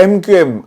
MQM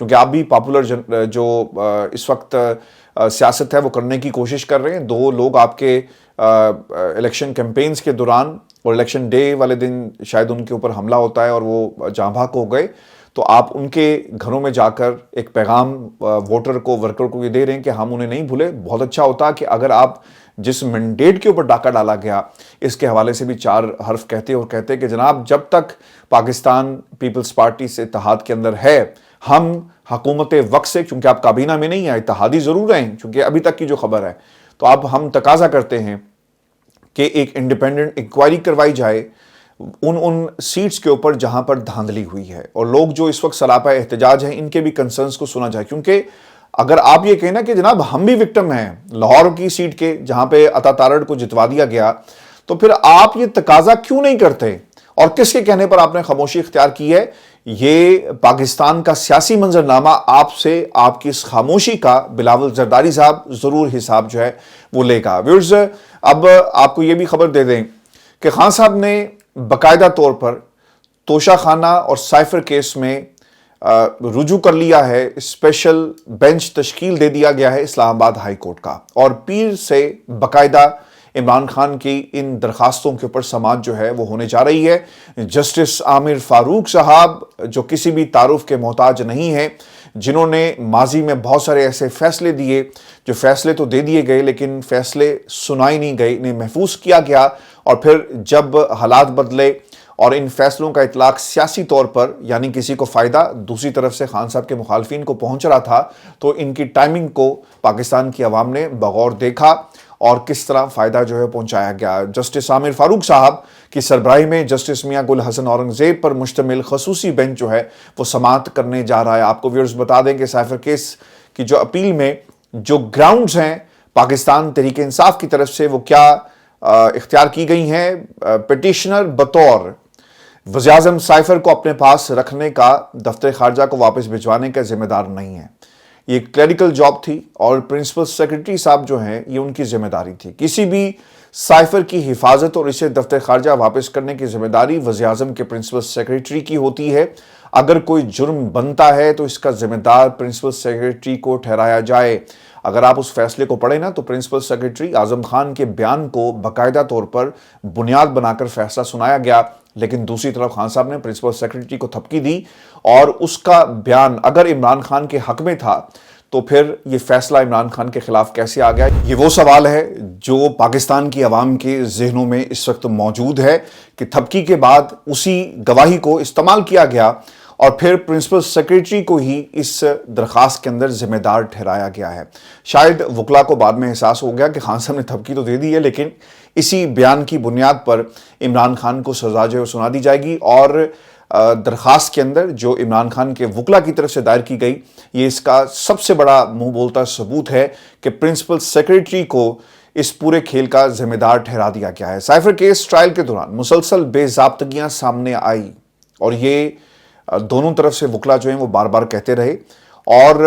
چونکہ آپ بھی پاپولر جو اس وقت سیاست ہے وہ کرنے کی کوشش کر رہے ہیں. 2 لوگ آپ کے الیکشن کیمپینز کے دوران اور الیکشن ڈے والے دن شاید ان کے اوپر حملہ ہوتا ہے اور وہ جاں بحق ہو گئے, تو آپ ان کے گھروں میں جا کر ایک پیغام ووٹر کو, ورکر کو یہ دے رہے ہیں کہ ہم انہیں نہیں بھولے. بہت اچھا ہوتا کہ اگر آپ جس مینڈیٹ کے اوپر ڈاکہ ڈالا گیا اس کے حوالے سے بھی 4 حرف کہتے اور کہتے کہ جناب جب تک پاکستان پیپلز پارٹی سے اتحاد کے اندر ہے, ہم حکومت وقت سے, چونکہ آپ کابینہ میں نہیں ہیں, اتحادی ضرور ہیں چونکہ ابھی تک کی جو خبر ہے, تو اب ہم تقاضا کرتے ہیں کہ ایک انڈیپینڈنٹ انکوائری کروائی جائے ان سیٹس کے اوپر جہاں پر دھاندلی ہوئی ہے, اور لوگ جو اس وقت سراپا احتجاج ہیں ان کے بھی کنسرنز کو سنا جائے. کیونکہ اگر آپ یہ کہنا کہ جناب ہم بھی وکٹم ہیں لاہور کی سیٹ کے جہاں پہ عطا تارڑ کو جتوا دیا گیا, تو پھر آپ یہ تقاضا کیوں نہیں کرتے, اور کس کے کہنے پر آپ نے خاموشی اختیار کی ہے؟ یہ پاکستان کا سیاسی منظرنامہ آپ سے, آپ کی اس خاموشی کا بلاول زرداری صاحب ضرور حساب جو ہے وہ لے گا. ویورز, اب آپ کو یہ بھی خبر دے دیں کہ خان صاحب نے باقاعدہ طور پر توشہ خانہ اور سائفر کیس میں رجوع کر لیا ہے. اسپیشل بینچ تشکیل دے دیا گیا ہے اسلام آباد ہائی کورٹ کا, اور پیر سے باقاعدہ عمران خان کی ان درخواستوں کے اوپر سماعت جو ہے وہ ہونے جا رہی ہے. جسٹس عامر فاروق صاحب جو کسی بھی تعارف کے محتاج نہیں ہیں, جنہوں نے ماضی میں بہت سارے ایسے فیصلے دیے جو فیصلے تو دے دیے گئے لیکن فیصلے سنائی نہیں گئے, انہیں محفوظ کیا گیا, اور پھر جب حالات بدلے اور ان فیصلوں کا اطلاق سیاسی طور پر یعنی کسی کو فائدہ دوسری طرف سے خان صاحب کے مخالفین کو پہنچ رہا تھا, تو ان کی ٹائمنگ کو پاکستان کی عوام نے بغور دیکھا اور کس طرح فائدہ جو ہے پہنچایا گیا. جسٹس عامر فاروق صاحب کی سربراہی میں جسٹس میاں گل حسن اورنگزیب پر مشتمل خصوصی بینچ جو ہے وہ سماعت کرنے جا رہا ہے. آپ کو ویورز بتا دیں کہ سائفر کیس کی جو اپیل میں جو گراؤنڈز ہیں پاکستان تحریک انصاف کی طرف سے وہ کیا اختیار کی گئی ہیں. پٹیشنر بطور وزیراعظم سائفر کو اپنے پاس رکھنے کا دفتر خارجہ کو واپس بھجوانے کا ذمہ دار نہیں ہے. یہ کلیریکل جاب تھی اور پرنسپل سیکرٹری صاحب جو ہیں یہ ان کی ذمہ داری تھی. کسی بھی سائفر کی حفاظت اور اسے دفتر خارجہ واپس کرنے کی ذمہ داری وزیراعظم کے پرنسپل سیکرٹری کی ہوتی ہے. اگر کوئی جرم بنتا ہے تو اس کا ذمہ دار پرنسپل سیکرٹری کو ٹھہرایا جائے. اگر آپ اس فیصلے کو پڑھیں نا تو پرنسپل سیکرٹری اعظم خان کے بیان کو باقاعدہ طور پر بنیاد بنا کر فیصلہ سنایا گیا, لیکن دوسری طرف خان صاحب نے پرنسپل سیکرٹری کو تھپکی دی, اور اس کا بیان اگر عمران خان کے حق میں تھا تو پھر یہ فیصلہ عمران خان کے خلاف کیسے آ گیا؟ یہ وہ سوال ہے جو پاکستان کی عوام کے ذہنوں میں اس وقت موجود ہے کہ تھپکی کے بعد اسی گواہی کو استعمال کیا گیا اور پھر پرنسپل سیکرٹری کو ہی اس درخواست کے اندر ذمہ دار ٹھہرایا گیا ہے. شاید وکلا کو بعد میں احساس ہو گیا کہ خان صاحب نے تھپکی تو دے دی ہے, لیکن اسی بیان کی بنیاد پر عمران خان کو سزا جو سنا دی جائے گی, اور درخواست کے اندر جو عمران خان کے وکلا کی طرف سے دائر کی گئی یہ اس کا سب سے بڑا منہ بولتا ثبوت ہے کہ پرنسپل سیکرٹری کو اس پورے کھیل کا ذمہ دار ٹھہرا دیا گیا ہے. سائفر کیس ٹرائل کے دوران مسلسل بے ضابطگیاں سامنے آئی اور یہ دونوں طرف سے وکلا جو ہیں وہ بار بار کہتے رہے, اور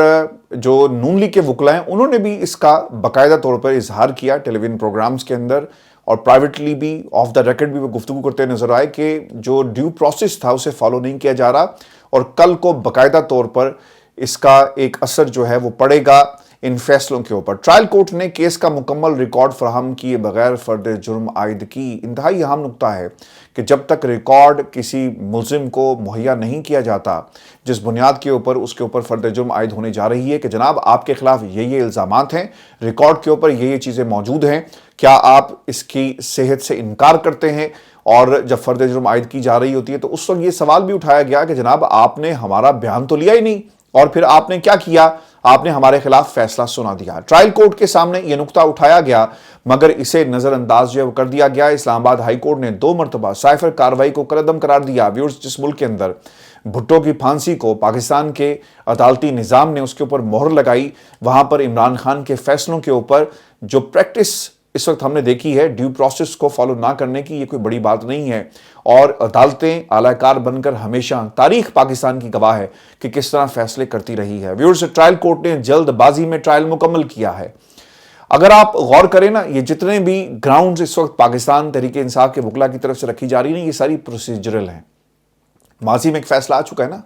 جو نون لیگ کے وکلا ہیں انہوں نے بھی اس کا باقاعدہ طور پر اظہار کیا ٹیلی ویژن پروگرامز کے اندر, اور پرائیویٹلی بھی آف دا ریکارڈ بھی وہ گفتگو کرتے نظر آئے کہ جو ڈیو پروسیس تھا اسے فالو نہیں کیا جا رہا, اور کل کو باقاعدہ طور پر اس کا ایک اثر جو ہے وہ پڑے گا ان فیصلوں کے اوپر. ٹرائل کورٹ نے کیس کا مکمل ریکارڈ فراہم کیے بغیر فرد جرم عائد کی. انتہائی اہم نقطہ ہے کہ جب تک ریکارڈ کسی ملزم کو مہیا نہیں کیا جاتا جس بنیاد کے اوپر اس کے اوپر فرد جرم عائد ہونے جا رہی ہے کہ جناب آپ کے خلاف یہ الزامات ہیں, ریکارڈ کے اوپر یہ چیزیں موجود ہیں, کیا آپ اس کی صحت سے انکار کرتے ہیں؟ اور جب فرد جرم عائد کی جا رہی ہوتی ہے تو اس وقت یہ سوال بھی اٹھایا گیا کہ جناب آپ نے ہمارا بیان تو لیا ہی نہیں, اور پھر آپ نے کیا کیا, آپ نے ہمارے خلاف فیصلہ سنا دیا. ٹرائل کورٹ کے سامنے یہ نقطہ اٹھایا گیا مگر اسے نظر انداز جو ہے وہ کر دیا گیا. اسلام آباد ہائی کورٹ نے 2 مرتبہ سائفر کارروائی کو کالعدم قرار دیا. ویورز, جس ملک کے اندر بھٹو کی پھانسی کو پاکستان کے عدالتی نظام نے اس کے اوپر مہر لگائی, وہاں پر عمران خان کے فیصلوں کے اوپر جو پریکٹس اس وقت ہم نے دیکھی ہے ڈیو پروسیس کو فالو نہ کرنے کی, یہ کوئی بڑی بات نہیں ہے, اور عدالتیں اعلی کار بن کر ہمیشہ تاریخ پاکستان کی گواہ ہے کہ کس طرح فیصلے کرتی رہی ہے. ویورز, ٹرائل کورٹ نے جلد بازی میں ٹرائل مکمل کیا ہے. اگر آپ غور کریں نا, یہ جتنے بھی گراؤنڈز اس وقت پاکستان تحریک انصاف کے وکلا کی طرف سے رکھی جا رہی ہیں یہ ساری پروسیجرل ہیں. ماضی میں ایک فیصلہ آ چکا ہے نا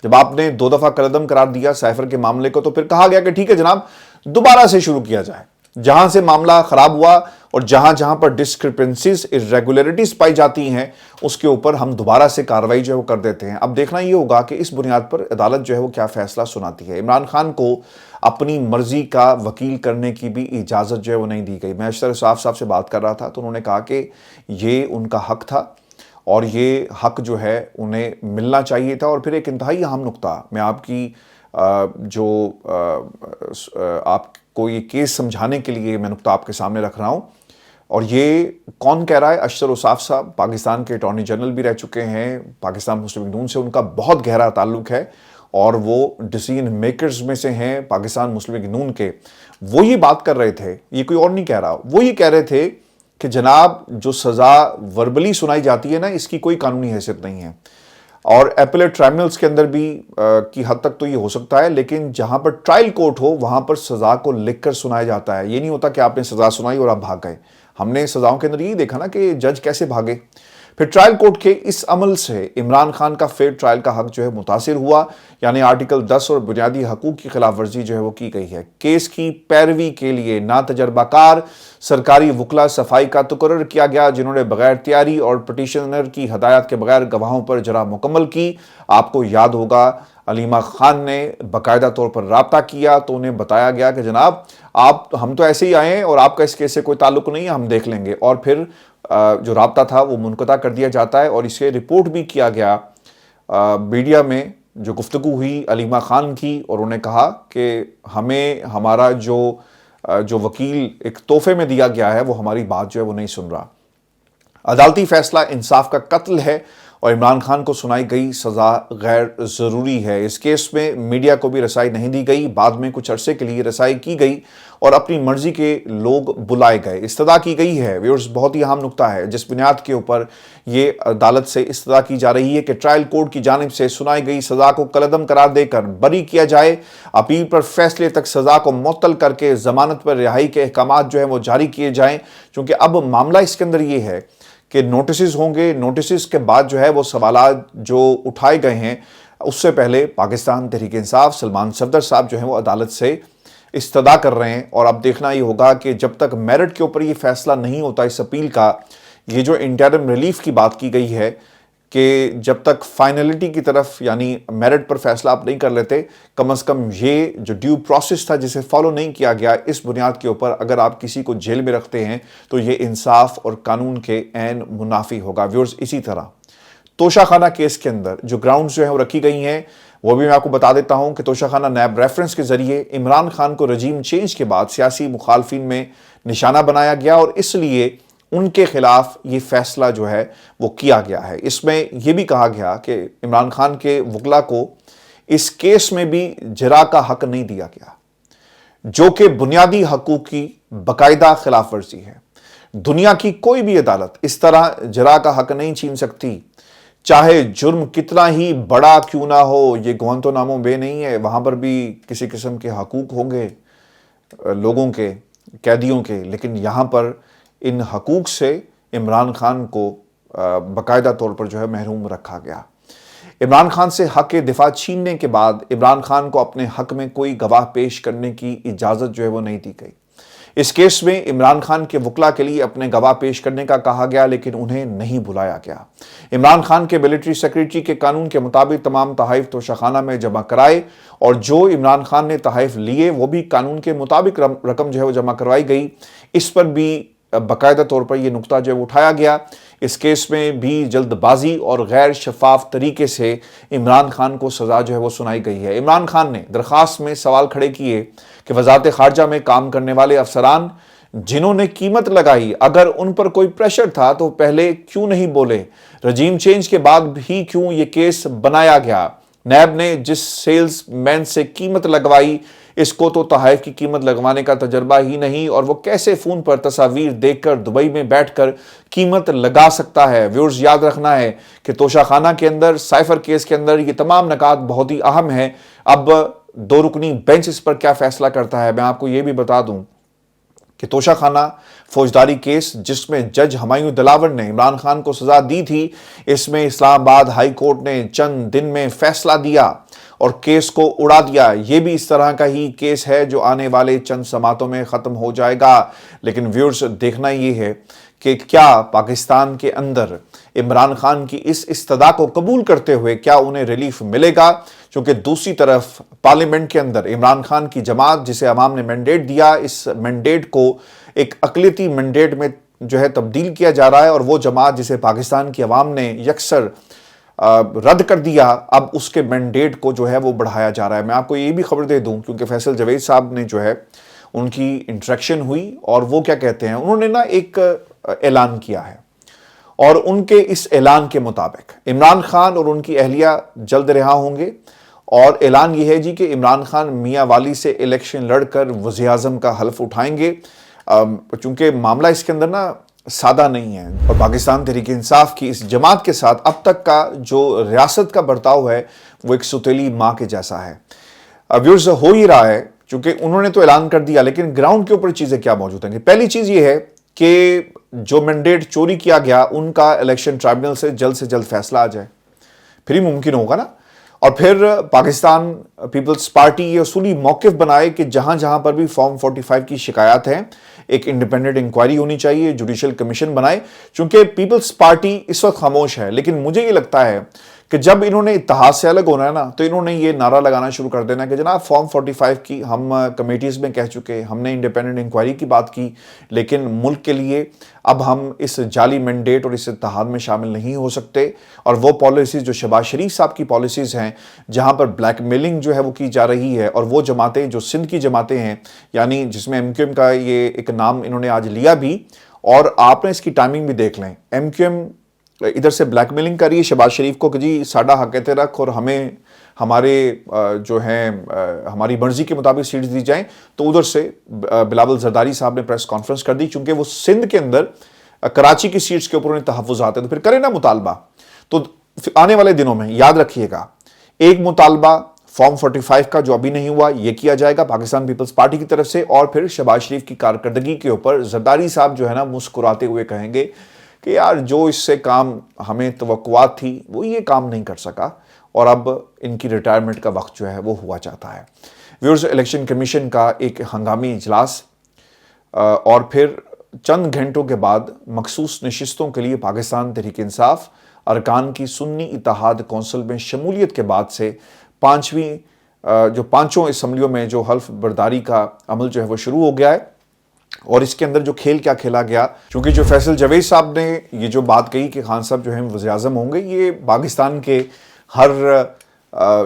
جب آپ نے 2 دفعہ کالعدم قرار دیا سائفر کے معاملے کو تو پھر کہا گیا کہ ٹھیک ہے جناب دوبارہ سے شروع کیا جائے. جہاں سے معاملہ خراب ہوا اور جہاں پر ڈسکرپنسیز irregularities پائی جاتی ہیں اس کے اوپر ہم دوبارہ سے کارروائی جو ہے وہ کر دیتے ہیں. اب دیکھنا یہ ہوگا کہ اس بنیاد پر عدالت جو ہے وہ کیا فیصلہ سناتی ہے. عمران خان کو اپنی مرضی کا وکیل کرنے کی بھی اجازت جو ہے وہ نہیں دی گئی. میں اشتر صاحب سے بات کر رہا تھا تو انہوں نے کہا کہ یہ ان کا حق تھا اور یہ حق جو ہے انہیں ملنا چاہیے تھا. اور پھر ایک انتہائی اہم نقطہ میں آپ کی آپ کو یہ کیس سمجھانے کے لیے میں نقطہ آپ کے سامنے رکھ رہا ہوں اور یہ کون کہہ رہا ہے؟ اشتر اوصاف صاحب پاکستان کے اٹارنی جنرل بھی رہ چکے ہیں. پاکستان مسلم لیگ نون سے ان کا بہت گہرا تعلق ہے اور وہ ڈیسیژن میکرز میں سے ہیں پاکستان مسلم لیگ نون کے. وہ یہ بات کر رہے تھے, یہ کوئی اور نہیں کہہ رہا, وہ یہ کہہ رہے تھے کہ جناب جو سزا وربلی سنائی جاتی ہے نا اس کی کوئی قانونی حیثیت نہیں ہے اور ایپلیٹ ٹرائبونلز کے اندر بھی کی حد تک تو یہ ہو سکتا ہے, لیکن جہاں پر ٹرائل کورٹ ہو وہاں پر سزا کو لکھ کر سنایا جاتا ہے. یہ نہیں ہوتا کہ آپ نے سزا سنائی اور آپ بھاگ گئے. ہم نے سزاؤں کے اندر یہی دیکھا نا کہ جج کیسے بھاگے. پھر ٹرائل کورٹ کے اس عمل سے عمران خان کا فیئر ٹرائل کا حق جو ہے متاثر ہوا, یعنی آرٹیکل 10 اور بنیادی حقوق کی خلاف ورزی جو ہے وہ کی گئی ہے. کیس کی پیروی کے لیے ناتجربہ کار سرکاری وکلا صفائی کا تقرر کیا گیا جنہوں نے بغیر تیاری اور پٹیشنر کی ہدایت کے بغیر گواہوں پر جرح مکمل کی. آپ کو یاد ہوگا علیمہ خان نے باقاعدہ طور پر رابطہ کیا تو انہیں بتایا گیا کہ جناب ہم تو ایسے ہی آئے ہیں اور آپ کا اس کیس سے کوئی تعلق نہیں ہے, ہم دیکھ لیں گے. اور پھر جو رابطہ تھا وہ منقطع کر دیا جاتا ہے اور اسے رپورٹ بھی کیا گیا میڈیا میں. جو گفتگو ہوئی علیمہ خان کی اور انہوں نے کہا کہ ہمیں ہمارا جو وکیل ایک تحفے میں دیا گیا ہے وہ ہماری بات جو ہے وہ نہیں سن رہا. عدالتی فیصلہ انصاف کا قتل ہے اور عمران خان کو سنائی گئی سزا غیر ضروری ہے. اس کیس میں میڈیا کو بھی رسائی نہیں دی گئی, بعد میں کچھ عرصے کے لیے رسائی کی گئی اور اپنی مرضی کے لوگ بلائے گئے. استدعا کی گئی ہے. ویورز بہت ہی اہم نقطہ ہے جس بنیاد کے اوپر یہ عدالت سے استدعا کی جا رہی ہے کہ ٹرائل کورٹ کی جانب سے سنائی گئی سزا کو کالعدم قرار دے کر بری کیا جائے. اپیل پر فیصلے تک سزا کو معطل کر کے ضمانت پر رہائی کے احکامات جو ہیں وہ جاری کیے جائیں, چونکہ اب معاملہ اس کے اندر یہ ہے کہ نوٹسز ہوں گے. نوٹسز کے بعد جو ہے وہ سوالات جو اٹھائے گئے ہیں اس سے پہلے پاکستان تحریک انصاف سلمان صفدر صاحب جو ہیں وہ عدالت سے استدعا کر رہے ہیں. اور اب دیکھنا یہ ہوگا کہ جب تک میرٹ کے اوپر یہ فیصلہ نہیں ہوتا اس اپیل کا, یہ جو انٹرم ریلیف کی بات کی گئی ہے کہ جب تک فائنلٹی کی طرف یعنی میرٹ پر فیصلہ آپ نہیں کر لیتے, کم از کم یہ جو ڈیو پروسیس تھا جسے فالو نہیں کیا گیا, اس بنیاد کے اوپر اگر آپ کسی کو جیل میں رکھتے ہیں تو یہ انصاف اور قانون کے عین منافی ہوگا. ویورز اسی طرح توشہ خانہ کیس کے اندر جو گراؤنڈز جو ہیں وہ رکھی گئی ہیں وہ بھی میں آپ کو بتا دیتا ہوں کہ توشہ خانہ نیب ریفرنس کے ذریعے عمران خان کو رجیم چینج کے بعد سیاسی مخالفین میں نشانہ بنایا گیا اور اس لیے ان کے خلاف یہ فیصلہ جو ہے وہ کیا گیا ہے. اس میں یہ بھی کہا گیا کہ عمران خان کے وکلا کو اس کیس میں بھی جرح کا حق نہیں دیا گیا جو کہ بنیادی حقوق کی باقاعدہ خلاف ورزی ہے. دنیا کی کوئی بھی عدالت اس طرح جرح کا حق نہیں چھین سکتی, چاہے جرم کتنا ہی بڑا کیوں نہ ہو. یہ گوانتانامو بے نہیں ہے, وہاں پر بھی کسی قسم کے حقوق ہوں گے لوگوں کے, قیدیوں کے, لیکن یہاں پر ان حقوق سے عمران خان کو باقاعدہ طور پر جو ہے محروم رکھا گیا. عمران خان سے حق دفاع چھیننے کے بعد عمران خان کو اپنے حق میں کوئی گواہ پیش کرنے کی اجازت جو ہے وہ نہیں دی گئی. اس کیس میں عمران خان کے وکلا کے لیے اپنے گواہ پیش کرنے کا کہا گیا لیکن انہیں نہیں بلایا گیا. عمران خان کے ملٹری سیکریٹری کے قانون کے مطابق تمام تحائف توشہ خانہ میں جمع کرائے اور جو عمران خان نے تحائف لیے وہ بھی قانون کے مطابق رقم جو ہے وہ جمع کروائی گئی. اس پر بھی باقاعدہ طور پر یہ نقطہ جو اٹھایا گیا. اس کیس میں بھی جلد بازی اور غیر شفاف طریقے سے عمران خان کو سزا جو ہے وہ سنائی گئی ہے. عمران خان نے درخواست میں سوال کھڑے کیے کہ وزارت خارجہ میں کام کرنے والے افسران جنہوں نے قیمت لگائی اگر ان پر کوئی پریشر تھا تو پہلے کیوں نہیں بولے, رجیم چینج کے بعد بھی کیوں یہ کیس بنایا گیا. نیب نے جس سیلز مین سے قیمت لگوائی اس کو تو تحائف کی قیمت لگوانے کا تجربہ ہی نہیں اور وہ کیسے فون پر تصاویر دیکھ کر دبئی میں بیٹھ کر قیمت لگا سکتا ہے. ویورز یاد رکھنا ہے کہ توشہ خانہ کے اندر سائفر کیس کے اندر یہ تمام نکات بہت ہی اہم ہیں. اب 2 رکنی بینچ اس پر کیا فیصلہ کرتا ہے. میں آپ کو یہ بھی بتا دوں کہ توشہ خانہ فوجداری کیس جس میں جج ہمایوں دلاور نے عمران خان کو سزا دی تھی, اس میں اسلام آباد ہائی کورٹ نے چند دن میں فیصلہ دیا. اور کیس کو اڑا دیا. یہ بھی اس طرح کا ہی کیس ہے جو آنے والے چند سماعتوں میں ختم ہو جائے گا. لیکن ویورز دیکھنا یہ ہے کہ کیا پاکستان کے اندر عمران خان کی اس استدعا کو قبول کرتے ہوئے کیا انہیں ریلیف ملے گا. چونکہ دوسری طرف پارلیمنٹ کے اندر عمران خان کی جماعت جسے عوام نے مینڈیٹ دیا، اس مینڈیٹ کو ایک اقلیتی مینڈیٹ میں جو ہے تبدیل کیا جا رہا ہے، اور وہ جماعت جسے پاکستان کی عوام نے یکسر رد کر دیا، اب اس کے مینڈیٹ کو جو ہے وہ بڑھایا جا رہا ہے. میں آپ کو یہ بھی خبر دے دوں کیونکہ فیصل جوید صاحب نے جو ہے ان کی انٹریکشن ہوئی، اور وہ کیا کہتے ہیں، انہوں نے نا ایک اعلان کیا ہے، اور ان کے اس اعلان کے مطابق عمران خان اور ان کی اہلیہ جلد رہا ہوں گے. اور اعلان یہ ہے جی کہ عمران خان میاں والی سے الیکشن لڑ کر وزیر اعظم کا حلف اٹھائیں گے. چونکہ معاملہ اس کے اندر نا سادہ نہیں ہے، اور پاکستان تحریک انصاف کی اس جماعت کے ساتھ اب تک کا جو ریاست کا برتاؤ ہے وہ ایک ستیلی ماں کے جیسا ہے. ویورز ہو ہی رہا ہے، چونکہ انہوں نے تو اعلان کر دیا، لیکن گراؤنڈ کے اوپر چیزیں کیا موجود ہیں. پہلی چیز یہ ہے کہ جو مینڈیٹ چوری کیا گیا ان کا الیکشن ٹرائبونل سے جلد فیصلہ آ جائے، پھر ہی ممکن ہوگا نا. اور پھر پاکستان پیپلز پارٹی یہ اصولی موقف بنائے کہ جہاں جہاں پر بھی فارم 45 کی شکایات ہیں ایک انڈیپینڈنٹ انکوائری ہونی چاہیے، جوڈیشل کمیشن بنائے. چونکہ پیپلز پارٹی اس وقت خاموش ہے، لیکن مجھے یہ لگتا ہے کہ جب انہوں نے اتحاد سے الگ ہونا ہے نا، تو انہوں نے یہ نعرہ لگانا شروع کر دینا کہ جناب فارم 45 کی ہم کمیٹیز میں کہہ چکے، ہم نے انڈیپینڈنٹ انکوائری کی بات کی، لیکن ملک کے لیے اب ہم اس جعلی مینڈیٹ اور اس اتحاد میں شامل نہیں ہو سکتے. اور وہ پالیسیز جو شہباز شریف صاحب کی پالیسیز ہیں جہاں پر بلیک میلنگ جو ہے وہ کی جا رہی ہے، اور وہ جماعتیں جو سندھ کی جماعتیں ہیں، یعنی جس میں ایم کیو ایم کا یہ ایک نام انہوں نے آج لیا بھی، اور آپ نے اس کی ٹائمنگ بھی دیکھ لیں. ایم کیو ایم ادھر سے بلیک میلنگ کر رہی ہے شہباز شریف کو کہ جی ساڈا حق ہے رکھ، اور ہمیں ہمارے جو ہیں ہماری مرضی کے مطابق سیٹس دی جائیں. تو ادھر سے بلاول زرداری صاحب نے پریس کانفرنس کر دی، چونکہ وہ سندھ کے اندر کراچی کی سیٹس کے اوپر انہیں تحفظات ہیں، تو پھر کریں نا مطالبہ. تو آنے والے دنوں میں یاد رکھیے گا ایک مطالبہ فارم 45 کا جو ابھی نہیں ہوا یہ کیا جائے گا پاکستان پیپلز پارٹی کی طرف سے، اور پھر شہباز شریف کی کارکردگی کے اوپر زرداری صاحب جو ہے نا مسکراتے ہوئے کہیں گے کہ یار جو اس سے کام ہمیں توقعات تھی وہ یہ کام نہیں کر سکا، اور اب ان کی ریٹائرمنٹ کا وقت جو ہے وہ ہوا چاہتا ہے. ویورز الیکشن کمیشن کا ایک ہنگامی اجلاس، اور پھر چند گھنٹوں کے بعد مخصوص نشستوں کے لیے پاکستان تحریک انصاف ارکان کی سنی اتحاد کونسل میں شمولیت کے بعد سے پانچوں اسمبلیوں میں جو حلف برداری کا عمل جو ہے وہ شروع ہو گیا ہے. اور اس کے اندر جو کھیل کیا کھیلا گیا، چونکہ جو فیصل جوید صاحب نے یہ جو بات کہی کہ خان صاحب جو ہیں وزیر اعظم ہوں گے، یہ پاکستان کے ہر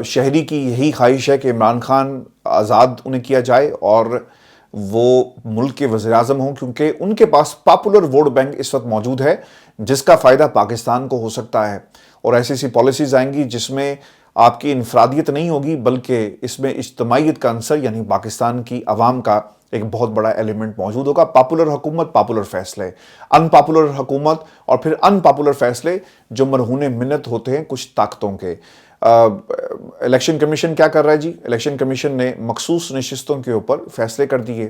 شہری کی یہی خواہش ہے کہ عمران خان آزاد انہیں کیا جائے اور وہ ملک کے وزیر اعظم ہوں، کیونکہ ان کے پاس پاپولر ووٹ بینک اس وقت موجود ہے جس کا فائدہ پاکستان کو ہو سکتا ہے. اور ایسی پالیسیز آئیں گی جس میں آپ کی انفرادیت نہیں ہوگی بلکہ اس میں اجتماعیت کا عنصر یعنی پاکستان کی عوام کا ایک بہت بڑا ایلیمنٹ موجود ہوگا. پاپولر حکومت، پاپولر فیصلے، ان پاپولر حکومت، اور پھر ان پاپولر فیصلے جو مرہون منت ہوتے ہیں کچھ طاقتوں کے. الیکشن کمیشن کیا کر رہا ہے جی؟ الیکشن کمیشن نے مخصوص نشستوں کے اوپر فیصلے کر دیے،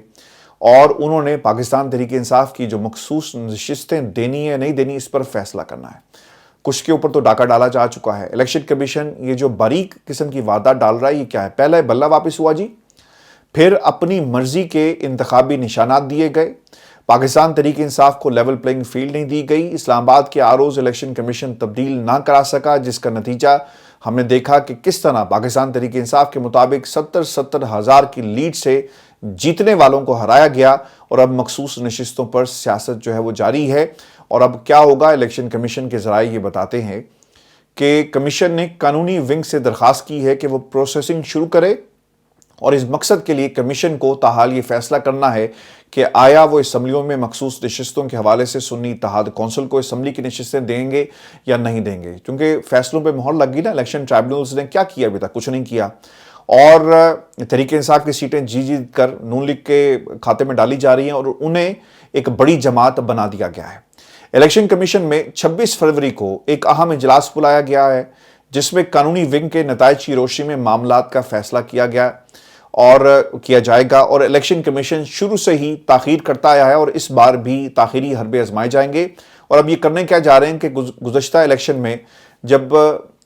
اور انہوں نے پاکستان تحریک انصاف کی جو مخصوص نشستیں دینی ہے نہیں دینی اس پر فیصلہ کرنا ہے. کچھ کے اوپر تو ڈاکہ ڈالا جا چکا ہے. الیکشن کمیشن یہ جو باریک قسم کی وعدہ ڈال رہا ہے یہ کیا ہے؟ پہلا بلہ واپس ہوا جی، پھر اپنی مرضی کے انتخابی نشانات دیے گئے، پاکستان تحریک انصاف کو لیول پلینگ فیلڈ نہیں دی گئی، اسلام آباد کے آرؤز الیکشن کمیشن تبدیل نہ کرا سکا، جس کا نتیجہ ہم نے دیکھا کہ کس طرح پاکستان تحریک انصاف کے مطابق 70 ہزار کی لیڈ سے جیتنے والوں کو ہرایا گیا، اور اب مخصوص نشستوں پر سیاست جو ہے وہ جاری ہے. اور اب کیا ہوگا؟ الیکشن کمیشن کے ذرائع یہ بتاتے ہیں کہ کمیشن نے قانونی ونگ سے درخواست کی ہے کہ وہ پروسیسنگ شروع کرے، اور اس مقصد کے لیے کمیشن کو تاحال یہ فیصلہ کرنا ہے کہ آیا وہ اسمبلیوں میں مخصوص نشستوں کے حوالے سے سنی اتحاد کونسل کو اسمبلی کی نشستیں دیں گے یا نہیں دیں گے. کیونکہ فیصلوں پہ مہر لگ گئی نا. الیکشن ٹرائبونلز نے کیا کیا ابھی تک؟ کچھ نہیں کیا، اور تحریک انصاف کی سیٹیں جیت کر نون لیگ کے کھاتے میں ڈالی جا رہی ہیں، اور انہیں ایک بڑی جماعت بنا دیا گیا ہے. الیکشن کمیشن میں 26 فروری کو ایک اہم اجلاس بلایا گیا ہے جس میں قانونی ونگ کے نتائج کی روشنی میں معاملات کا فیصلہ کیا جائے گا. اور الیکشن کمیشن شروع سے ہی تاخیر کرتا آیا ہے، اور اس بار بھی تاخیری حربے آزمائے جائیں گے. اور اب یہ کرنے کیا جا رہے ہیں کہ گزشتہ الیکشن میں جب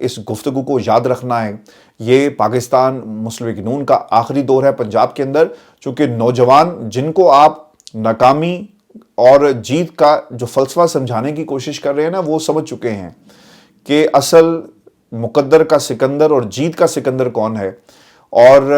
اس گفتگو کو یاد رکھنا ہے۔ یہ پاکستان مسلم لیگ نون کا آخری دور ہے پنجاب کے اندر، چونکہ نوجوان جن کو آپ ناکامی اور جیت کا جو فلسفہ سمجھانے کی کوشش کر رہے ہیں نا، وہ سمجھ چکے ہیں کہ اصل مقدر کا سکندر اور جیت کا سکندر کون ہے، اور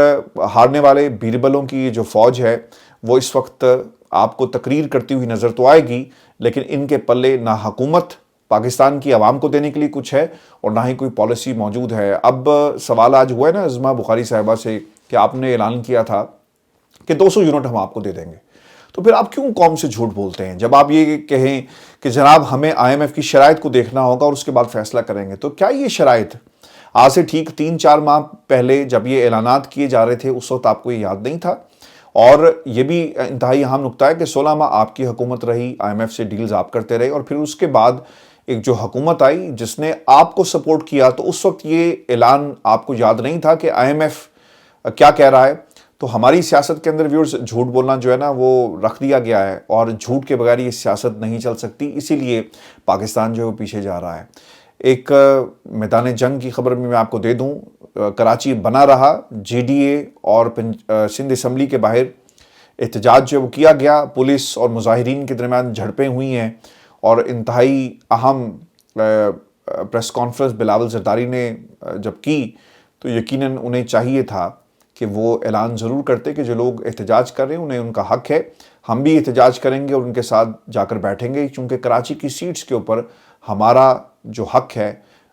ہارنے والے بیربلوں کی جو فوج ہے وہ اس وقت آپ کو تقریر کرتی ہوئی نظر تو آئے گی، لیکن ان کے پلے نہ حکومت پاکستان کی عوام کو دینے کے لیے کچھ ہے اور نہ ہی کوئی پالیسی موجود ہے۔ اب سوال آج ہوا ہے نا عظمیٰ بخاری صاحبہ سے کہ آپ نے اعلان کیا تھا کہ 200 یونٹ ہم آپ کو دے دیں گے، تو پھر آپ کیوں قوم سے جھوٹ بولتے ہیں؟ جب آپ یہ کہیں کہ جناب ہمیں IMF کی شرائط کو دیکھنا ہوگا اور اس کے بعد فیصلہ کریں گے، تو کیا یہ شرائط آج سے ٹھیک 3-4 ماہ پہلے جب یہ اعلانات کیے جا رہے تھے اس وقت آپ کو یہ یاد نہیں تھا؟ اور یہ بھی انتہائی اہم نکتہ ہے کہ 16 ماہ آپ کی حکومت رہی، IMF سے ڈیلز آپ کرتے رہے، اور پھر اس کے بعد ایک جو حکومت آئی جس نے آپ کو سپورٹ کیا، تو اس وقت یہ اعلان آپ کو یاد نہیں تھا کہ IMF کیا کہہ رہا ہے؟ تو ہماری سیاست کے اندر ویورز جھوٹ بولنا جو ہے نا وہ رکھ دیا گیا ہے، اور جھوٹ کے بغیر یہ سیاست نہیں چل سکتی، اسی لیے پاکستان جو ہے وہ پیچھے جا رہا ہے۔ ایک میدان جنگ کی خبر میں آپ کو دے دوں، کراچی بنا رہا، GDA اور سندھ اسمبلی کے باہر احتجاج جو وہ کیا گیا، پولیس اور مظاہرین کے درمیان جھڑپیں ہوئی ہیں، اور انتہائی اہم پریس کانفرنس بلاول زرداری نے جب کی تو یقیناً انہیں چاہیے تھا کہ وہ اعلان ضرور کرتے کہ جو لوگ احتجاج کر رہے ہیں انہیں ان کا حق ہے، ہم بھی احتجاج کریں گے اور ان کے ساتھ جا کر بیٹھیں گے، چونکہ کراچی کی سیٹس کے اوپر ہمارا جو حق ہے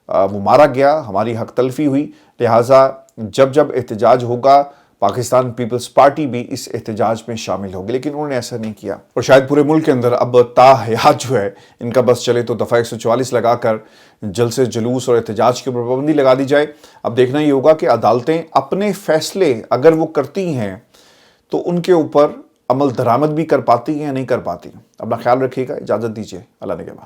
وہ مارا گیا، ہماری حق تلفی ہوئی، لہٰذا جب احتجاج ہوگا پاکستان پیپلز پارٹی بھی اس احتجاج میں شامل ہوگی، لیکن انہوں نے ایسا نہیں کیا، اور شاید پورے ملک کے اندر اب تا حیات جو ہے ان کا بس چلے تو دفعہ 144 لگا کر جلسے جلوس اور احتجاج کے اوپر پابندی لگا دی جائے۔ اب دیکھنا یہ ہوگا کہ عدالتیں اپنے فیصلے اگر وہ کرتی ہیں تو ان کے اوپر عمل درآمد بھی کر پاتی ہیں یا نہیں کر پاتی۔ اپنا خیال رکھیے گا، اجازت دیجیے، اللہ نگہبان۔